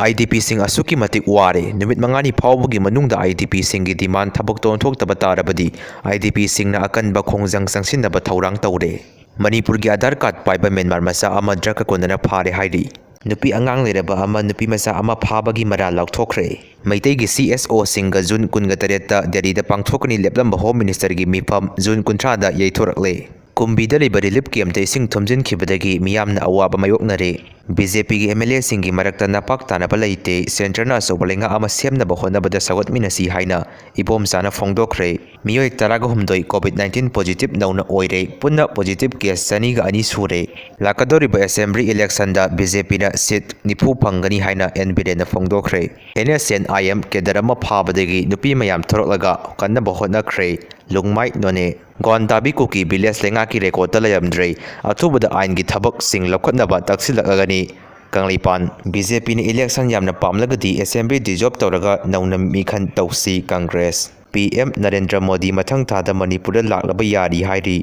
IDP sing asuki matik ware numit mangani phawbugi manungda IDP singi demand thabok ton thoktaba tarabadi IDP singna akanba khongjang sangsinaba thaurang tawre Manipur gi Aadhaar card paiba Myanmar Macha ama draka Konnana phare hairi nupi angang leraba ama nupi macha ama phabagi mara lauthokre maitai gi CSO singa June 28 ta Delhi da pangthokni leplamba Home Minister gi mifam June 30 da yaithorakle Kumbida liba relief camp Esing Thumjinlakpadagi Miyam Awaba Maiyoknare BJP gi MLA singi marakta napak tanaba leite sentrana sobalenga ama semnaba honabada sawatminasi haina ibom sana phongdokre miyoi taraga humdoi COVID-19 positive nauna oire punna positive case sani ga ani sure lakadoriba assembly election da BJP na seat nipu phangani haina NBD na phongdokre NSN IM kedarama phabadagi nupi mayam thoroklaga kannaba honakre lungmai none Gondabi Kuki Biles Lenga ki record talayamdre athubada ain gi thabak sing lokhatnaba taksilakagani Kangleipak BJP ni election yamna pamlagadi assembly dissolve tawraga nauna mikhan tawsi Congress PM Narendra Modi mathang thada Manipur laklaba yari hairi